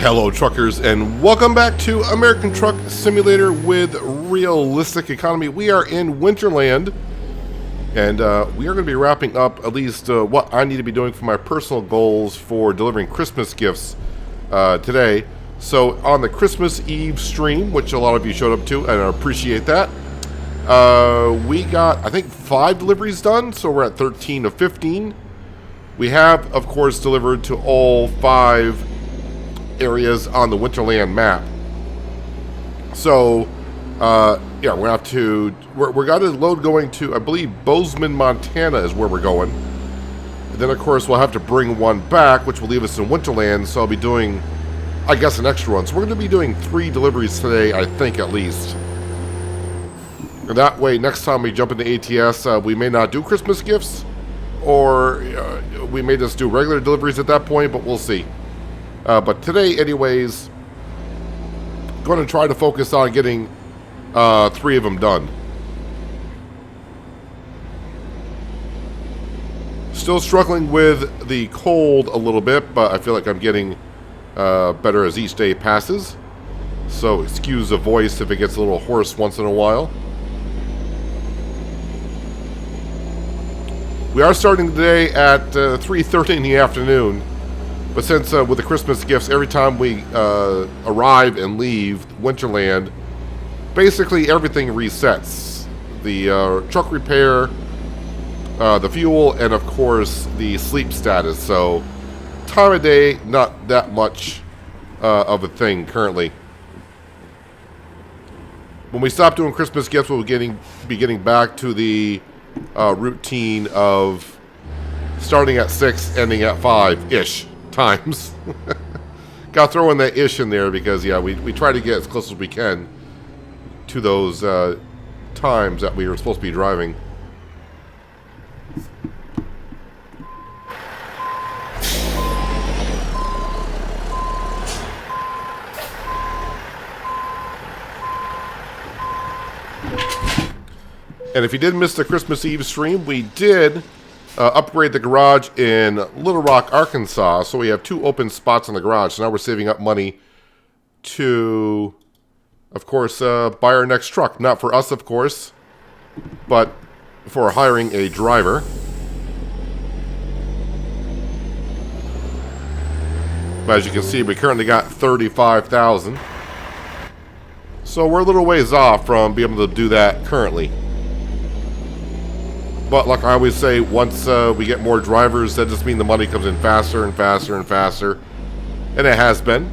Hello, truckers, and welcome back to American Truck Simulator with Realistic Economy. We are in Winterland, and we are going to be wrapping up at least what I need to be doing for my personal goals for delivering Christmas gifts today. So on the Christmas Eve stream, which a lot of you showed up to, and I appreciate that, we got, I think, 5 deliveries done, so we're at 13 of 15. We have, of course, delivered to all 5 areas on the Winterland map. So, yeah, we're have to. We're got a load going to, I believe, Bozeman, Montana is where we're going. And then, of course, we'll have to bring one back, which will leave us in Winterland. So I'll be doing, I guess, an extra one. So we're going to be doing 3 deliveries today, I think, at least. And that way, next time we jump into ATS, we may not do Christmas gifts, or we may just do regular deliveries at that point. But we'll see. But today, anyways, going to try to focus on getting 3 of them done. Still struggling with the cold a little bit, but I feel like I'm getting better as each day passes. So excuse the voice if it gets a little hoarse once in a while. We are starting today at 3:30 in the afternoon. But since with the Christmas gifts, every time we arrive and leave Winterland, basically everything resets. The truck repair, the fuel, and of course the sleep status. So time of day, not that much of a thing currently. When we stop doing Christmas gifts, we'll be getting back to the routine of starting at 6, ending at 5-ish. Times. Gotta throw in that ish in there because, yeah, we try to get as close as we can to those times that we were supposed to be driving. And if you did miss the Christmas Eve stream, we did upgrade the garage in Little Rock, Arkansas. So we have 2 open spots in the garage. So now we're saving up money to, of course, buy our next truck. Not for us, of course, but for hiring a driver. But as you can see, we currently got $35,000. So we're a little ways off from being able to do that currently. But like I always say, once we get more drivers, that just means the money comes in faster and faster and faster. And it has been.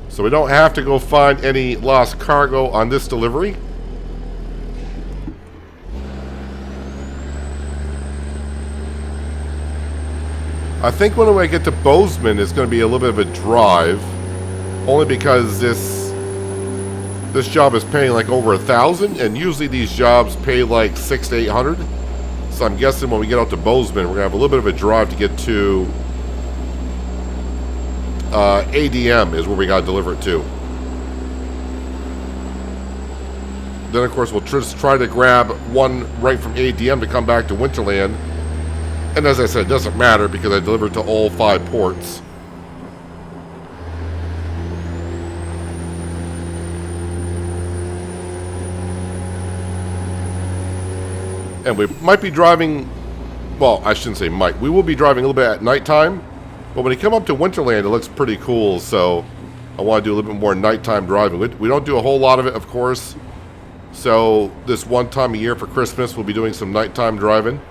So we don't have to go find any lost cargo on this delivery. I think when I get to Bozeman, it's going to be a little bit of a drive. Only because this job is paying like over $1,000, and usually these jobs pay like $600 to $800. So I'm guessing when we get out to Bozeman, we're gonna have a little bit of a drive to get to ADM is where we gotta deliver it to. Then of course we'll just try to grab one right from ADM to come back to Winterland. And as I said, it doesn't matter because I delivered to all 5 ports. And we might be driving, well, I shouldn't say might. We will be driving a little bit at nighttime. But when you come up to Winterland, it looks pretty cool. So I want to do a little bit more nighttime driving. We don't do a whole lot of it, of course. So this one time a year for Christmas, we'll be doing some nighttime driving.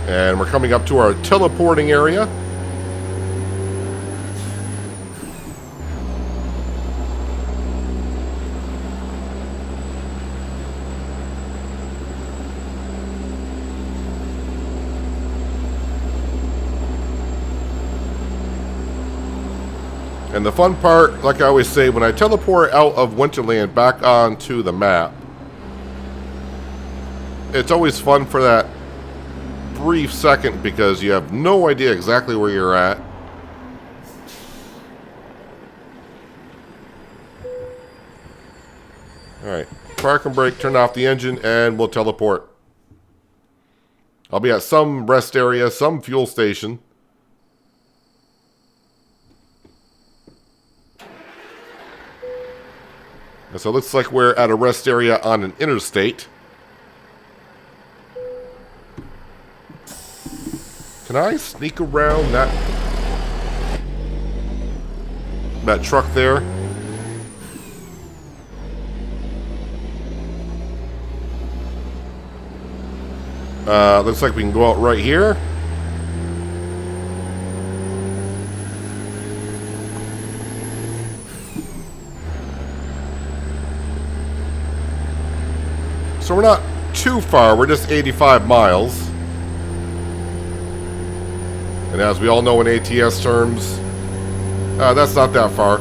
And we're coming up to our teleporting area. And the fun part, like I always say, when I teleport out of Winterland back onto the map, it's always fun for that brief second because you have no idea exactly where you're at. Alright, park and brake, turn off the engine, and we'll teleport. I'll be at some rest area, some fuel station. And so it looks like we're at a rest area on an interstate. Can I sneak around that truck there? Looks like we can go out right here. So we're not too far, we're just 85 miles. And as we all know in ATS terms, that's not that far.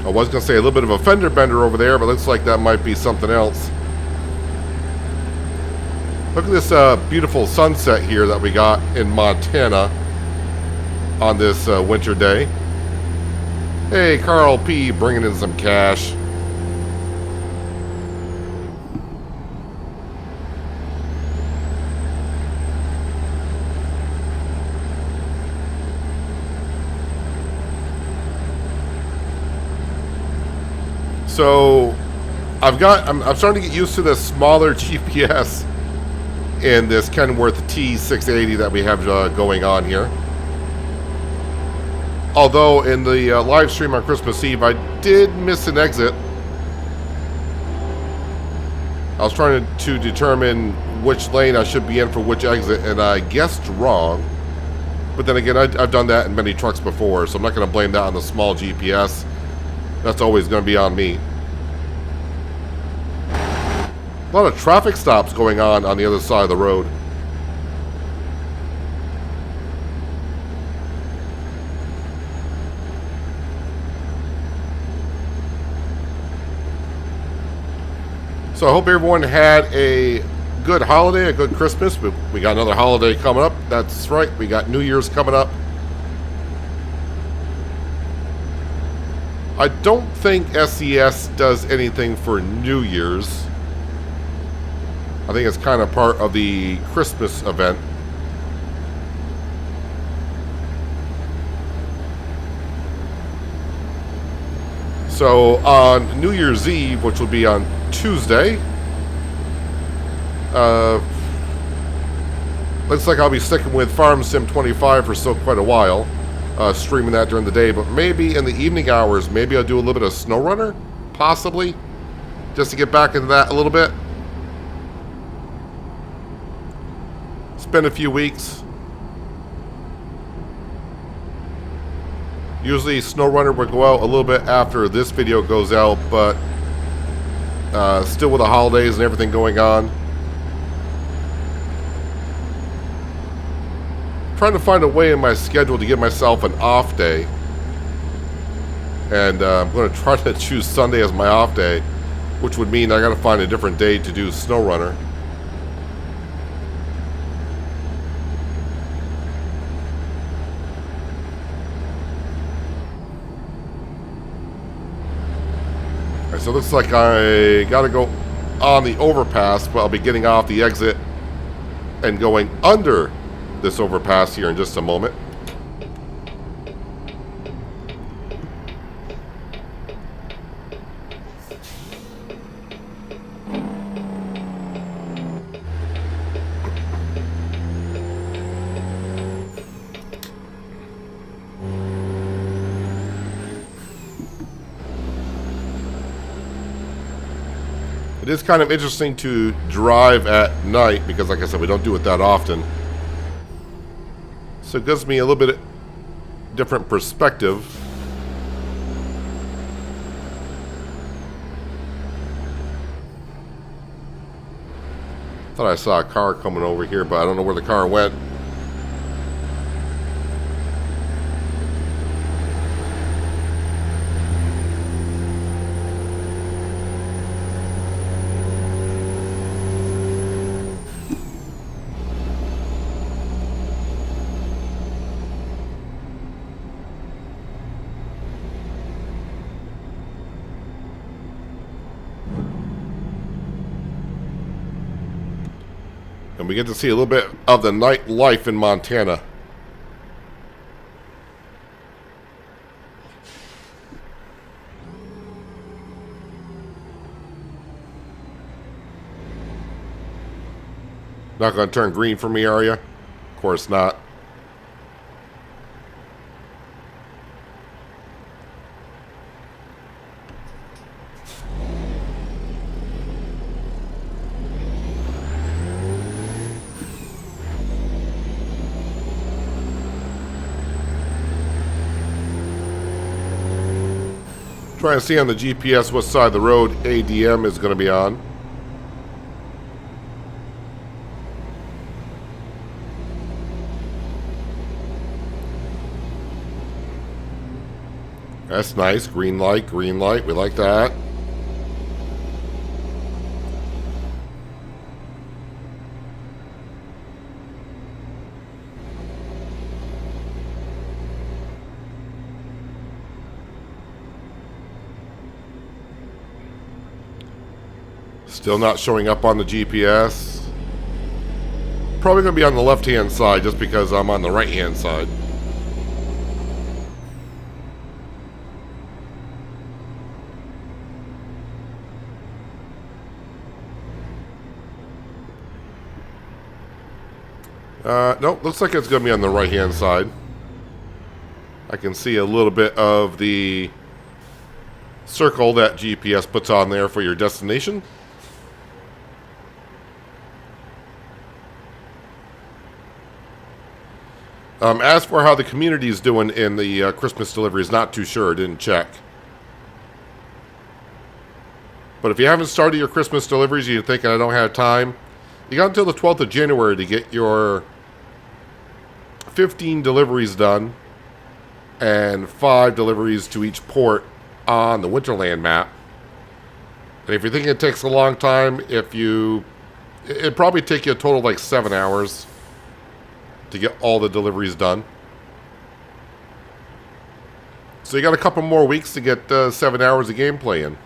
I was going to say a little bit of a fender bender over there, but looks like that might be something else. Look at this beautiful sunset here that we got in Montana on this winter day. Hey, Carl P. bringing in some cash. So, I'm starting to get used to the smaller GPS in this Kenworth T680 that we have going on here. Although in the live stream on Christmas Eve, I did miss an exit. I was trying to determine which lane I should be in for which exit, and I guessed wrong. But then again, I've done that in many trucks before, so I'm not going to blame that on the small GPS. That's always going to be on me. A lot of traffic stops going on the other side of the road. So I hope everyone had a good holiday, a good Christmas. We got another holiday coming up. That's right, we got New Year's coming up. I don't think SES does anything for New Year's. I think it's kind of part of the Christmas event. So on New Year's Eve, which will be on Tuesday, looks like I'll be sticking with Farm Sim 25 for still quite a while. Streaming that during the day, but maybe in the evening hours, maybe I'll do a little bit of SnowRunner, possibly, just to get back into that a little bit. It's been a few weeks. Usually SnowRunner would go out a little bit after this video goes out, but still with the holidays and everything going on. Trying to find a way in my schedule to give myself an off day, and I'm going to try to choose Sunday as my off day, which would mean I got to find a different day to do SnowRunner. Alright, so it looks like I got to go on the overpass, but I'll be getting off the exit and going under this overpass here in just a moment. It is kind of interesting to drive at night because, like I said, we don't do it that often. So it gives me a little bit different perspective. Thought I saw a car coming over here, but I don't know where the car went. And we get to see a little bit of the nightlife in Montana. Not going to turn green for me, are you? Of course not. Trying to see on the GPS what side of the road ADM is going to be on. That's nice. Green light, green light. We like that. Still not showing up on the GPS. Probably going to be on the left-hand side just because I'm on the right-hand side. Nope, looks like it's going to be on the right-hand side. I can see a little bit of the circle that GPS puts on there for your destination. As for how the community is doing in the Christmas deliveries, not too sure. Didn't check. But if you haven't started your Christmas deliveries, you're thinking I don't have time, you got until the 12th of January to get your 15 deliveries done and 5 deliveries to each port on the Winterland map. And if you're thinking it takes a long time, it'd probably take you a total of like 7 hours to get all the deliveries done. So you got a couple more weeks to get 7 hours of gameplay in.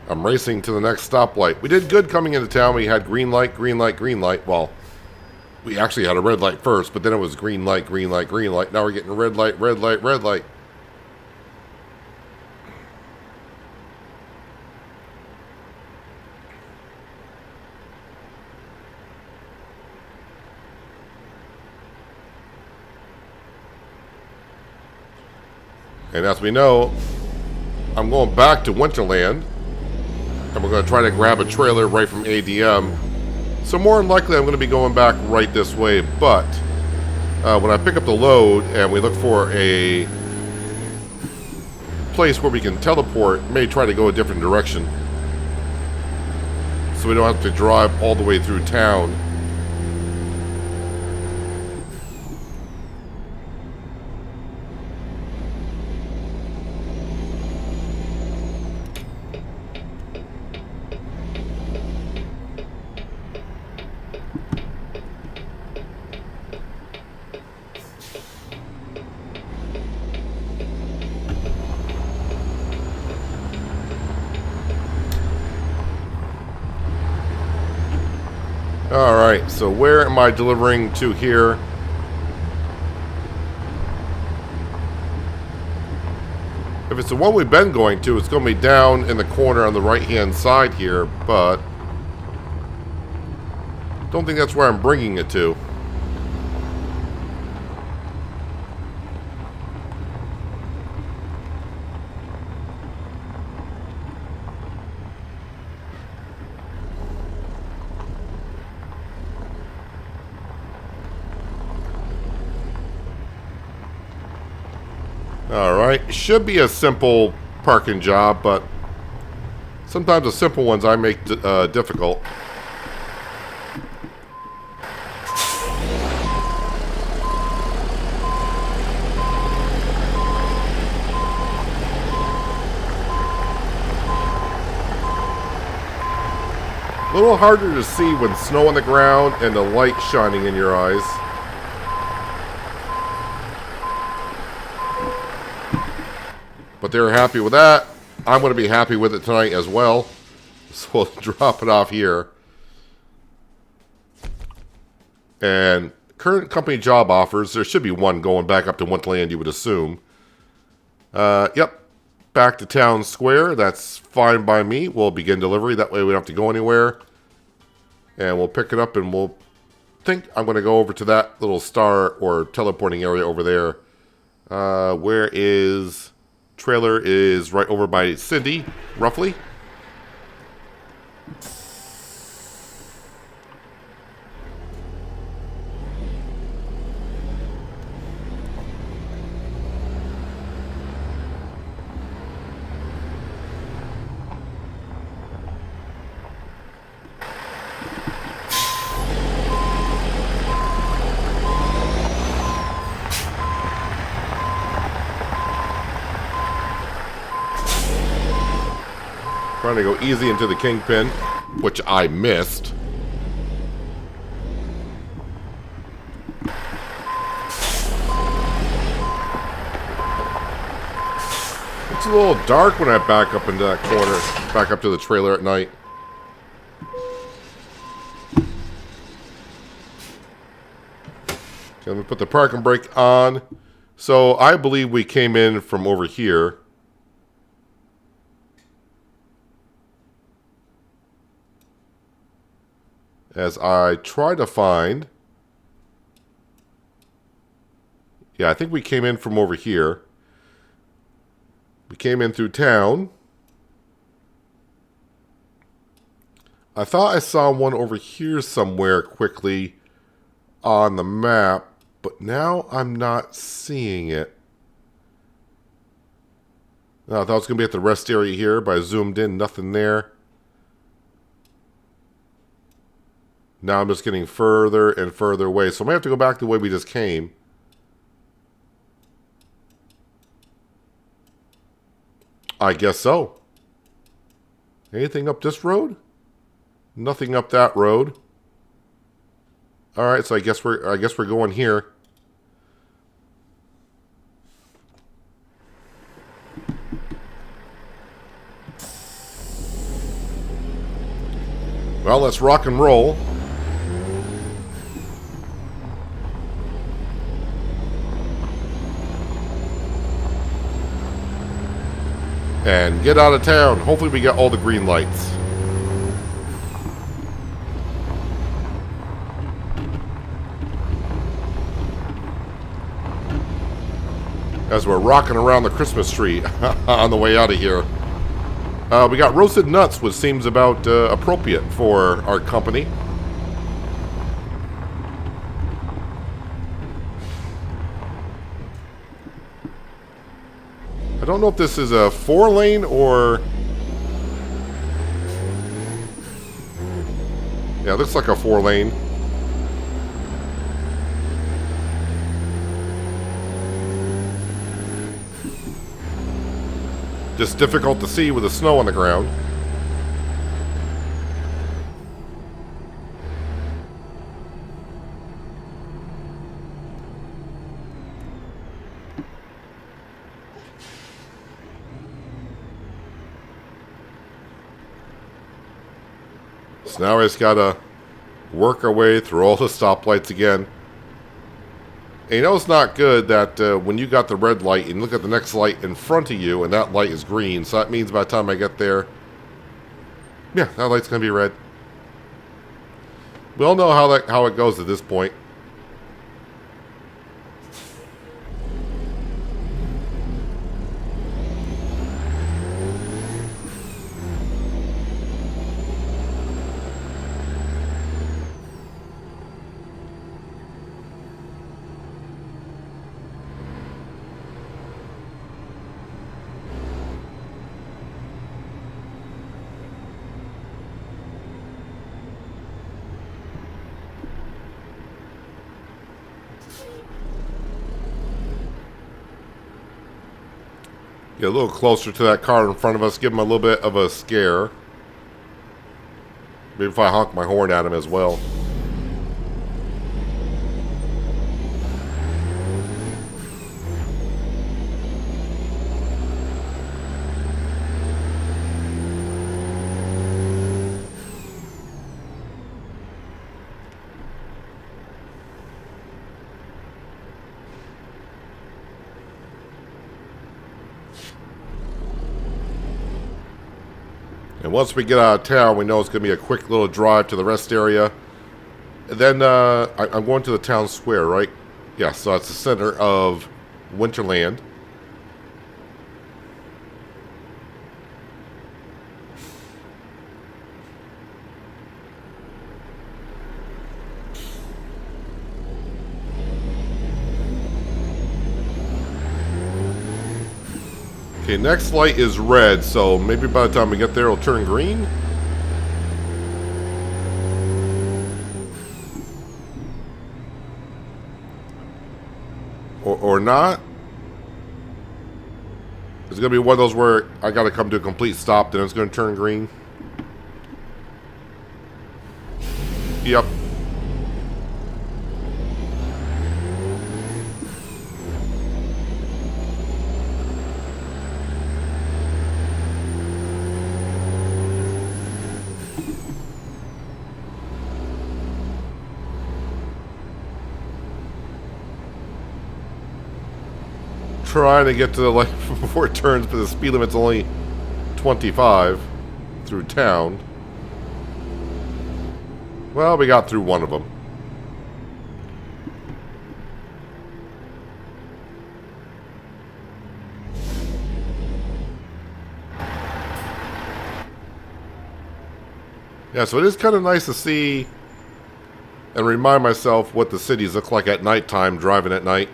I'm racing to the next stoplight. We did good coming into town. We had green light, green light, green light. Well, we actually had a red light first, but then it was green light, green light, green light. Now we're getting red light, red light, red light. And as we know, I'm going back to Winterland. And we're going to try to grab a trailer right from ADM. So more than likely I'm going to be going back right this way. But when I pick up the load and we look for a place where we can teleport, may try to go a different direction. So we don't have to drive all the way through town. Alright, so where am I delivering to here? If it's the one we've been going to, it's going to be down in the corner on the right-hand side here, but don't think that's where I'm bringing it to. Alright, should be a simple parking job, but sometimes the simple ones I make difficult. A little harder to see when snow on the ground and the light shining in your eyes. But they're happy with that. I'm going to be happy with it tonight as well. So we'll drop it off here. And current company job offers. There should be one going back up to Winterland, you would assume. Yep. Back to Town Square. That's fine by me. We'll begin delivery. That way we don't have to go anywhere. And we'll pick it up and we'll think I'm going to go over to that little star or teleporting area over there. Where is... Trailer is right over by Cindy, roughly. Trying to go easy into the Kingpin, which I missed. It's a little dark when I back up into that corner, back up to the trailer at night. Okay, let me put the parking brake on. So I believe we came in from over here. As I try to find... Yeah, I think we came in from over here. We came in through town. I thought I saw one over here somewhere quickly on the map, but now I'm not seeing it. No, I thought it was going to be at the rest area here, but I zoomed in, nothing there. Now I'm just getting further and further away. So I might have to go back the way we just came. I guess so. Anything up this road? Nothing up that road. Alright, so I guess we're going here. Well, let's rock and roll. And get out of town. Hopefully we get all the green lights. As we're rocking around the Christmas tree on the way out of here. We got roasted nuts, which seems about appropriate for our company. I don't know if this is a 4-lane or... Yeah, it looks like a 4-lane. Just difficult to see with the snow on the ground. So now we just gotta work our way through all the stoplights again. And you know it's not good that when you got the red light and look at the next light in front of you and that light is green. So that means by the time I get there, yeah, that light's gonna be red. We all know how it goes at this point. Get a little closer to that car in front of us, give him a little bit of a scare. Maybe if I honk my horn at him as well. And once we get out of town, we know it's going to be a quick little drive to the rest area. And then I'm going to the town square, right? Yeah, so it's the center of Winterland. Okay, next light is red, so maybe by the time we get there, it'll turn green. Or not. It's going to be one of those where I got to come to a complete stop, then it's going to turn green. Yep. Trying to get to the light before it turns, but the speed limit's only 25 through town. Well, we got through one of them. Yeah, so it is kind of nice to see and remind myself what the cities look like at nighttime, driving at night.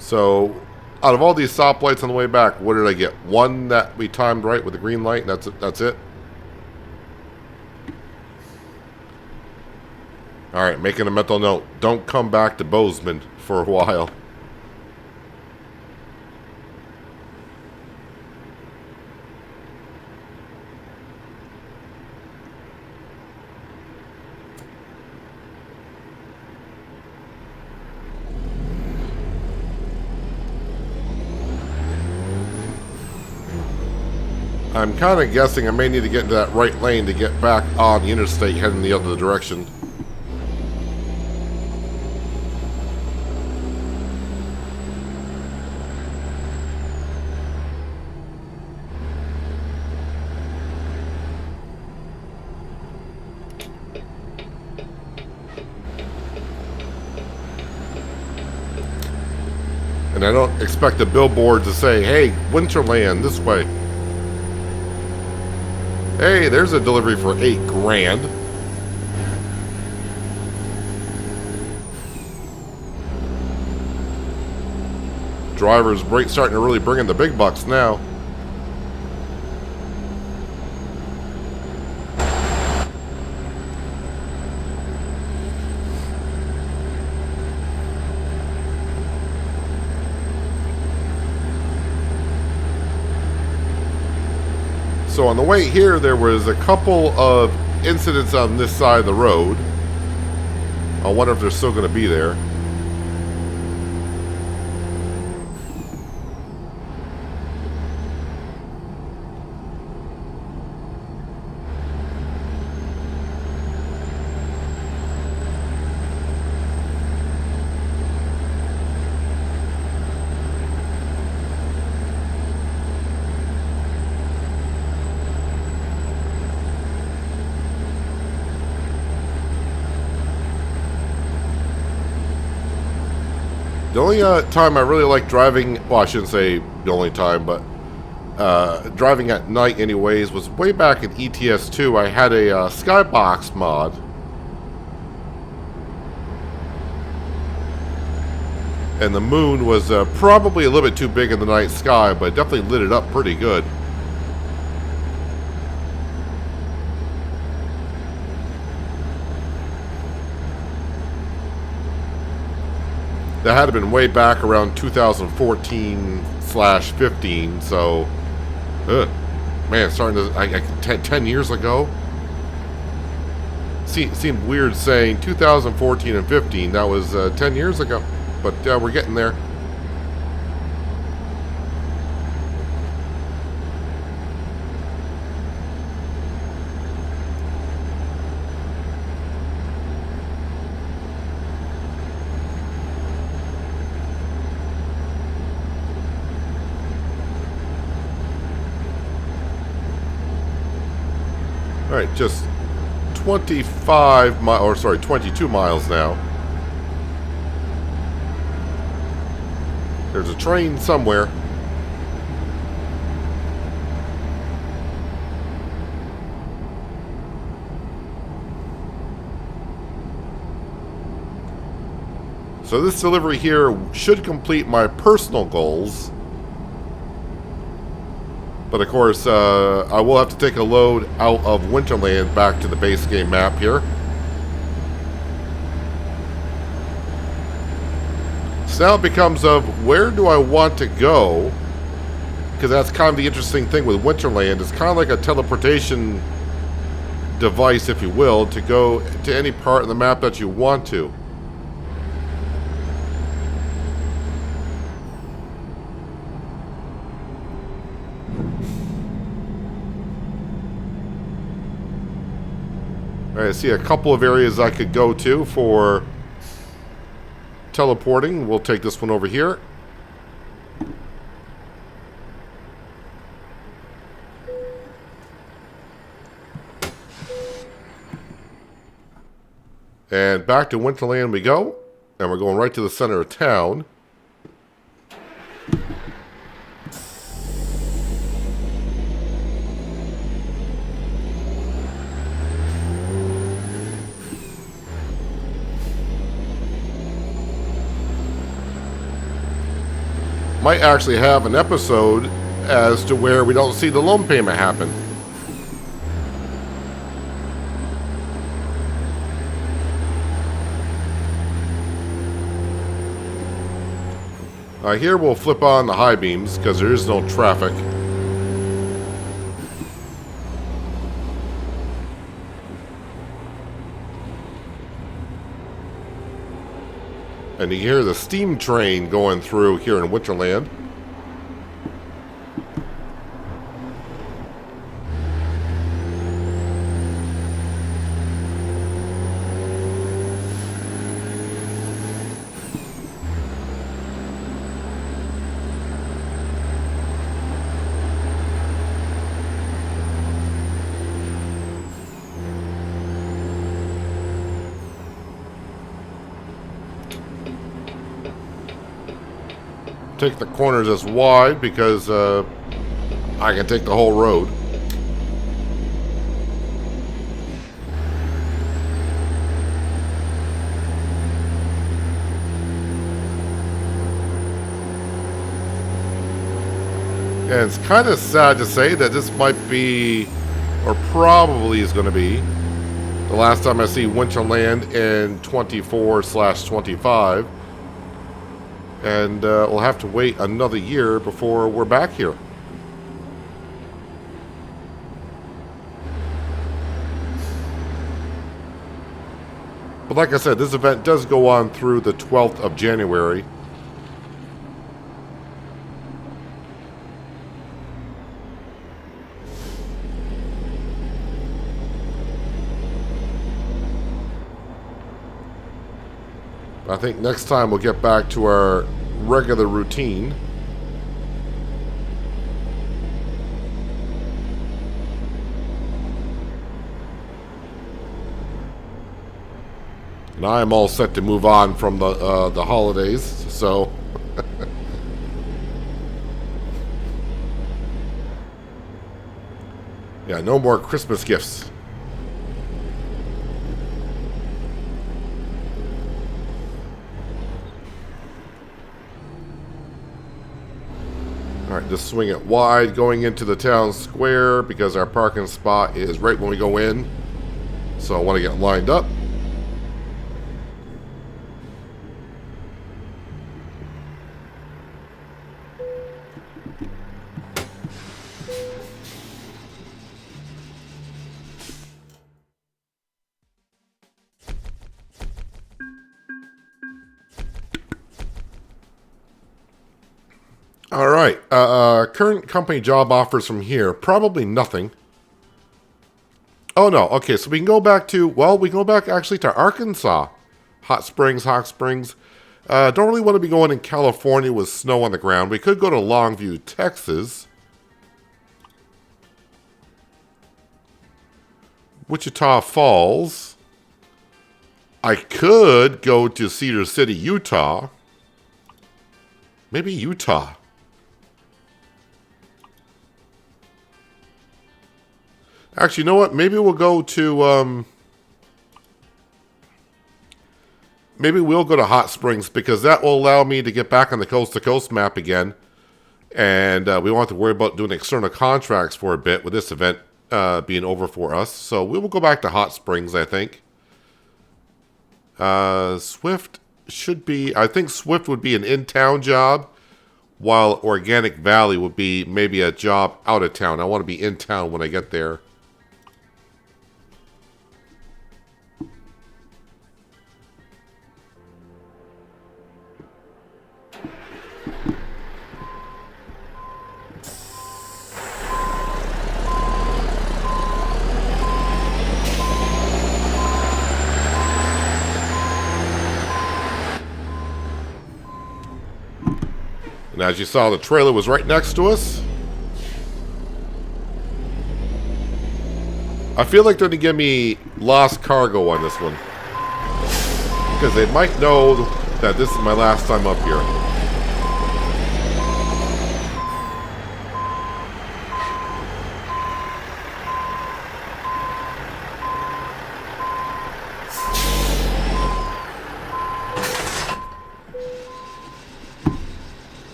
So, out of all these stoplights on the way back, what did I get? One that we timed right with the green light, and that's it? Alright, making a mental note. Don't come back to Bozeman for a while. I'm kind of guessing I may need to get into that right lane to get back on the interstate heading the other direction. And I don't expect a billboard to say, hey, Winterland, this way. Hey, there's a delivery for $8 grand. Drivers starting to really bring in the big bucks now. So on the way here, there was a couple of incidents on this side of the road. I wonder if they're still going to be there. The only time I really like driving, well, I shouldn't say the only time, but driving at night anyways, was way back in ETS2. I had a skybox mod. And the moon was probably a little bit too big in the night sky, but definitely lit it up pretty good. That had been way back around 2014/15, so man, starting to 10 years ago. Seemed weird saying 2014 and 15. That was 10 years ago, but we're getting there. All right, just 22 miles now. There's a train somewhere. So this delivery here should complete my personal goals. But of course, I will have to take a load out of Winterland back to the base game map here. So now it becomes of where do I want to go? Because that's kind of the interesting thing with Winterland. It's kind of like a teleportation device, if you will, to go to any part of the map that you want to. I see a couple of areas I could go to for teleporting. We'll take this one over here. And back to Winterland we go. And we're going right to the center of town. Might actually have an episode as to where we don't see the loan payment happen. Here we'll flip on the high beams because there is no traffic. And you hear the steam train going through here in Winterland. Take the corners as wide because I can take the whole road. And it's kind of sad to say that this might be, or probably is going to be, the last time I see Winterland in 24/25. And we'll have to wait another year before we're back here. But like I said, this event does go on through the 12th of January. I think next time we'll get back to our regular routine. And I am all set to move on from the holidays, so Yeah, no more Christmas gifts. Alright, just swing it wide going into the town square because our parking spot is right when we go in. So I want to get lined up. All right. Current company job offers from here. Probably nothing. Oh, no. Okay, so we can go back to... Well, we can go back actually to Arkansas. Hot Springs. Don't really want to be going in California with snow on the ground. We could go to Longview, Texas. Wichita Falls. I could go to Cedar City, Utah. Maybe Utah. Actually, you know what? Maybe we'll go to, maybe we'll go to Hot Springs because that will allow me to get back on the coast-to-coast map again. And we won't have to worry about doing external contracts for a bit with this event being over for us. So we will go back to Hot Springs, I think. Swift should be... I think Swift would be an in-town job, while Organic Valley would be maybe a job out of town. I want to be in town when I get there. And as you saw, the trailer was right next to us. I feel like they're going to give me lost cargo on this one. Because they might know that this is my last time up here.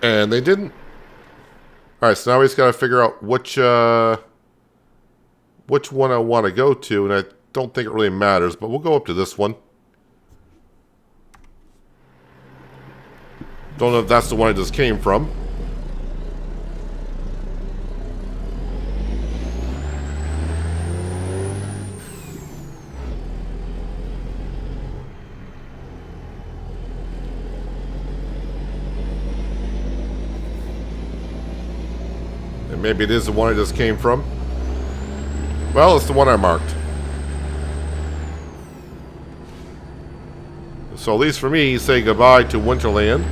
And they didn't. Alright, so now we just got to figure out which one I want to go to. And I don't think it really matters, but we'll go up to this one. Don't know if that's the one I just came from. Maybe it is the one I just came from. Well, it's the one I marked. So at least for me, say goodbye to Winterland.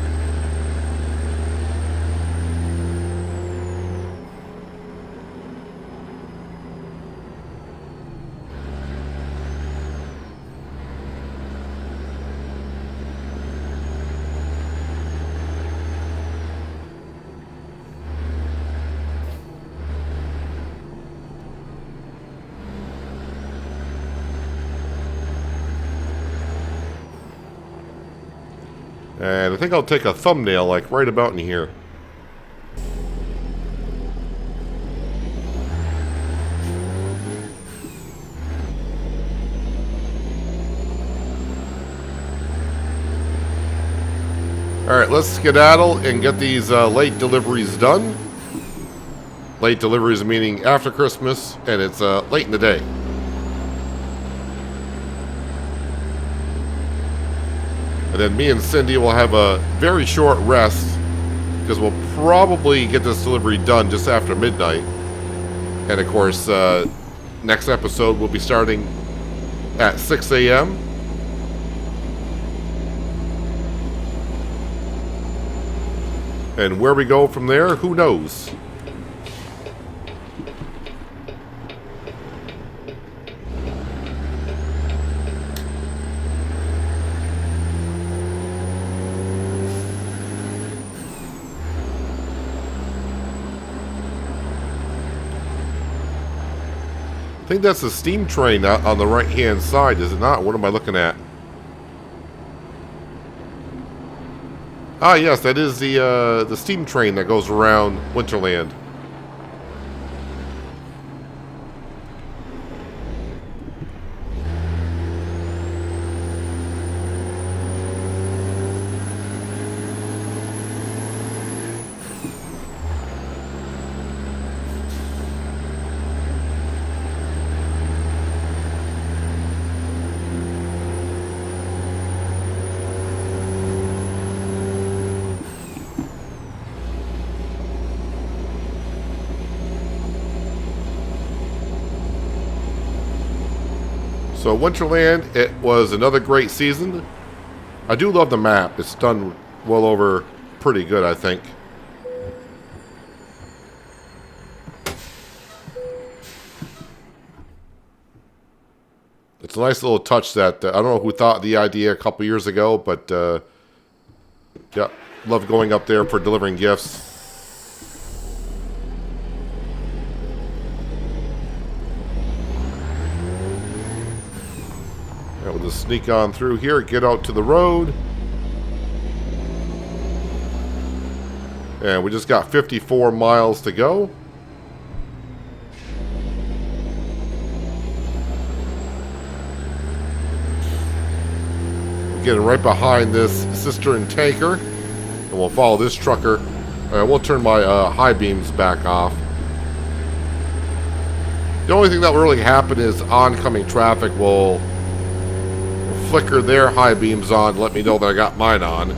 And I think I'll take a thumbnail, like, right about in here. Alright, let's skedaddle and get these late deliveries done. Late deliveries meaning after Christmas, and it's late in the day. And then me and Cindy will have a very short rest because we'll probably get this delivery done just after midnight. And of course, next episode will be starting at 6 a.m. And where we go from there, who knows? think that's the steam train on the right-hand side, is it not? What am I looking at? Ah, yes, that is the steam train that goes around Winterland. So Winterland, it was another great season. I do love the map. It's done well over pretty good, I think. It's a nice little touch that I don't know who thought of the idea a couple years ago, but yeah, love going up there for delivering gifts. We'll just sneak on through here, get out to the road. And we just got 54 miles to go. Getting right behind this cistern tanker. And we'll follow this trucker. We'll turn my high beams back off. The only thing that will really happen is oncoming traffic will flicker their high beams on to let me know that I got mine on.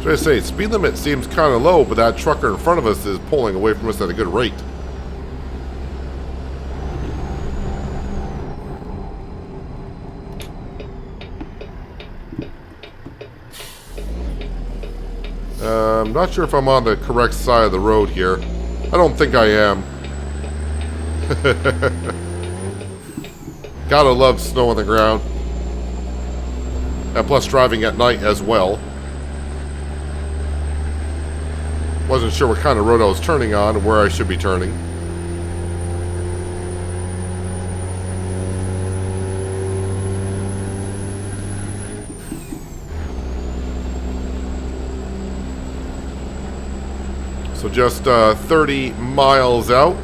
I say, speed limit seems kind of low, but that trucker in front of us is pulling away from us at a good rate. I'm not sure if I'm on the correct side of the road here. I don't think I am. Gotta love snow on the ground. And plus driving at night as well. Wasn't sure what kind of road I was turning on and where I should be turning. So just 30 miles out.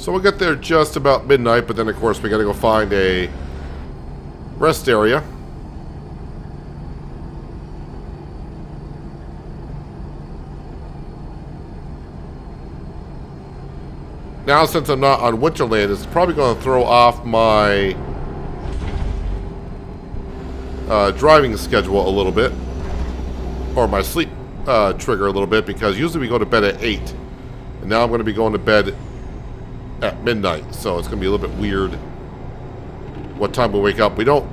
So we'll get there just about midnight, but then of course we gotta go find a rest area. Now since I'm not on Winterland, it's probably gonna throw off my driving schedule a little bit. Or my sleep trigger a little bit, because usually we go to bed at 8. And now I'm gonna be going to bed at midnight, so it's gonna be a little bit weird what time we wake up. We don't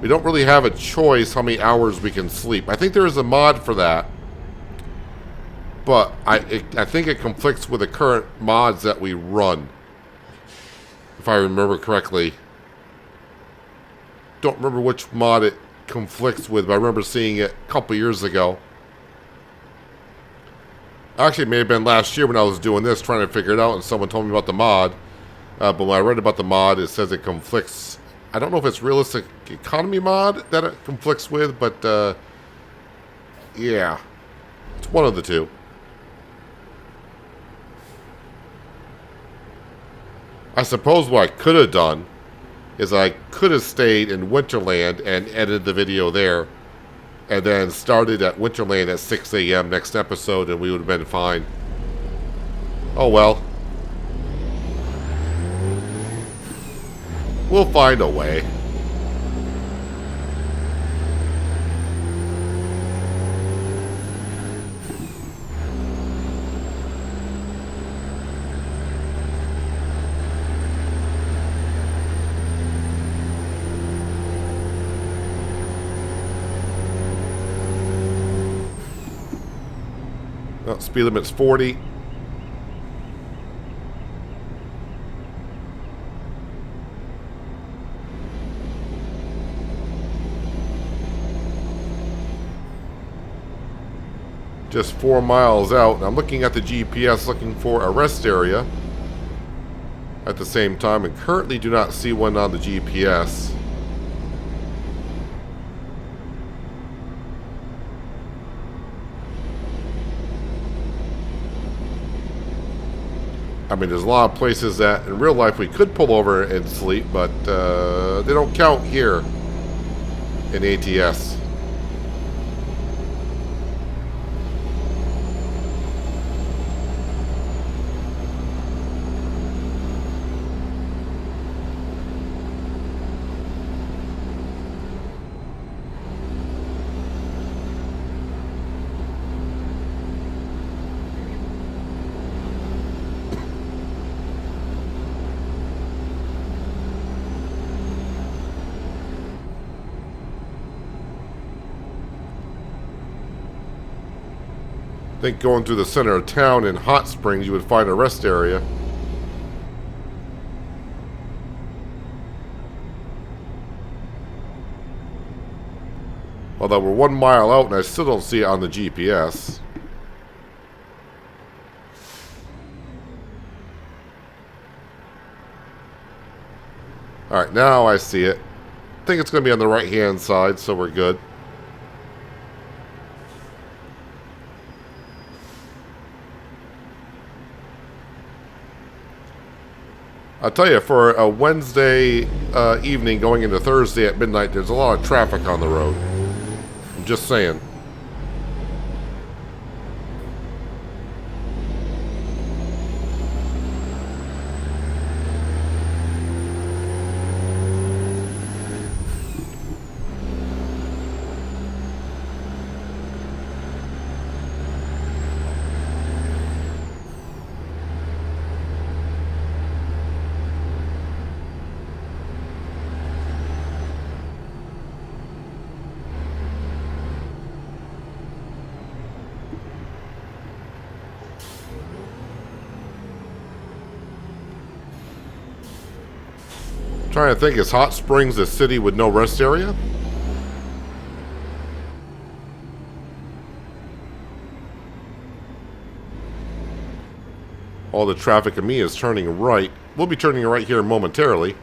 really have a choice how many hours we can sleep. I think there is a mod for that, but I think it conflicts with the current mods that we run, if I remember correctly. Don't remember which mod it conflicts with, but I remember seeing it a couple years ago. Actually, it may have been last year when I was doing this, trying to figure it out, and someone told me about the mod. But when I read about the mod, it says it conflicts. I don't know if it's realistic economy mod that it conflicts with, but yeah, it's one of the two. I suppose what I could have done is I could have stayed in Winterland and edited the video there. and then started at Winterland at 6 a.m. next episode, and we would have been fine. Oh well. We'll find a way. Oh, speed limit's 40. Just 4 miles out. I'm looking at the GPS looking for a rest area at the same time, and currently do not see one on the GPS. I mean, there's a lot of places that in real life we could pull over and sleep, but they don't count here in ATS. I think going through the center of town in Hot Springs, you would find a rest area. Although we're 1 mile out and I still don't see it on the GPS. Alright, now I see it. I think it's going to be on the right-hand side, so we're good. I'll tell you, for a Wednesday evening going into Thursday at midnight, there's a lot of traffic on the road. I'm just saying. Trying to think, is Hot Springs a city with no rest area? All the traffic of me is turning right. We'll be turning right here momentarily.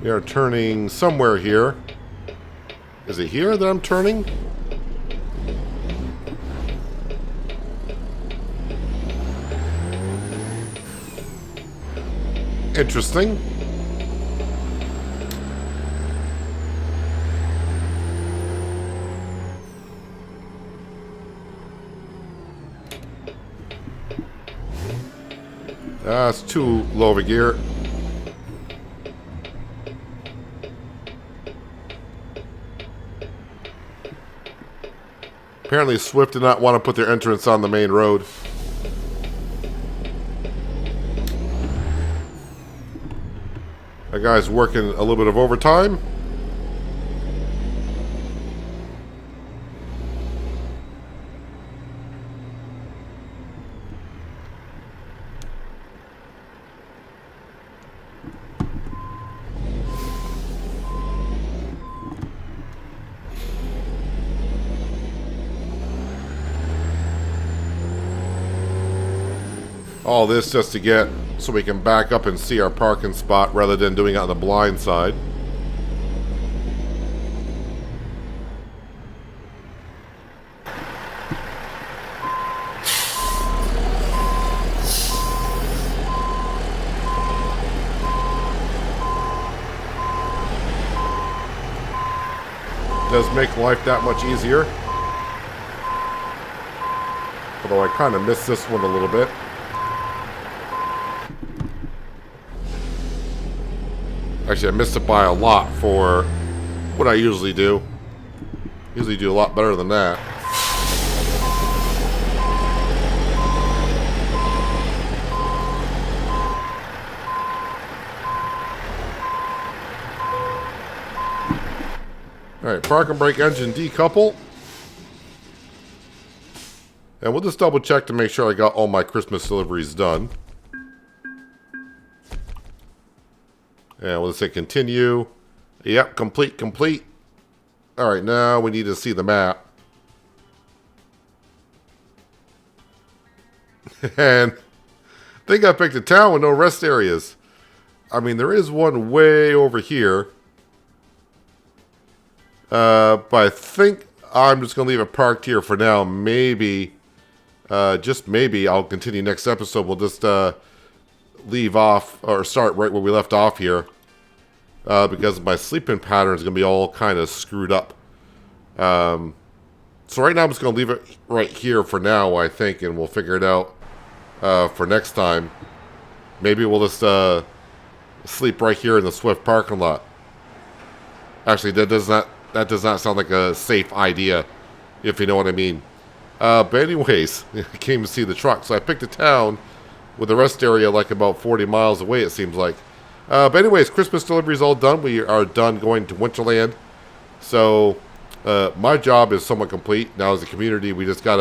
We are turning somewhere here. Is it here that I'm turning? Interesting. It's too low of a gear. Apparently Swift did not want to put their entrance on the main road. That guy's working a little bit of overtime. All this just to get so we can back up and see our parking spot rather than doing it on the blind side. Does make life that much easier. Although I kind of missed this one a little bit. Actually, I missed it by a lot for what I usually do. Usually do a lot better than that. Alright, park and brake engine decouple. And we'll just double check to make sure I got all my Christmas deliveries done. And we'll just say continue. Yep, complete. Alright, now we need to see the map. And I think I picked a town with no rest areas. I mean, there is one way over here. But I think I'm just going to leave it parked here for now. Maybe, just maybe, I'll continue next episode. We'll just leave off, or start right where we left off here. Because my sleeping pattern is going to be all kind of screwed up. So right now I'm just going to leave it right here for now, I think. And we'll figure it out for next time. Maybe we'll just sleep right here in the Swift parking lot. Actually, that does not sound like a safe idea, if you know what I mean. But anyways, I came to see the truck. So I picked a town with a rest area like about 40 miles away, it seems like. But anyways, Christmas delivery is all done. We are done going to Winterland. So my job is somewhat complete. Now as a community, we just got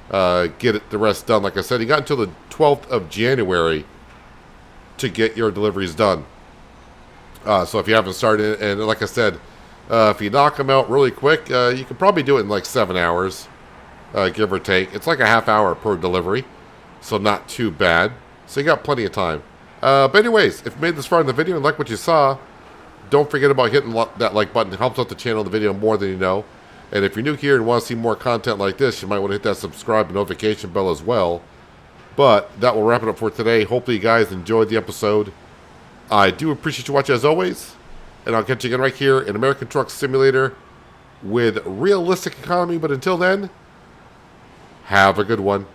to get the rest done. Like I said, you got until the 12th of January to get your deliveries done. So if you haven't started, and like I said, if you knock them out really quick, you can probably do it in like 7 hours, give or take. It's like a half hour per delivery, so not too bad. So you got plenty of time. But anyways, if you made this far in the video and like what you saw, don't forget about hitting that like button. It helps out the channel and the video more than you know. And if you're new here and want to see more content like this, you might want to hit that subscribe and notification bell as well. But that will wrap it up for today. Hopefully you guys enjoyed the episode. I do appreciate you watching as always. And I'll catch you again right here in American Truck Simulator with realistic economy. But until then, have a good one.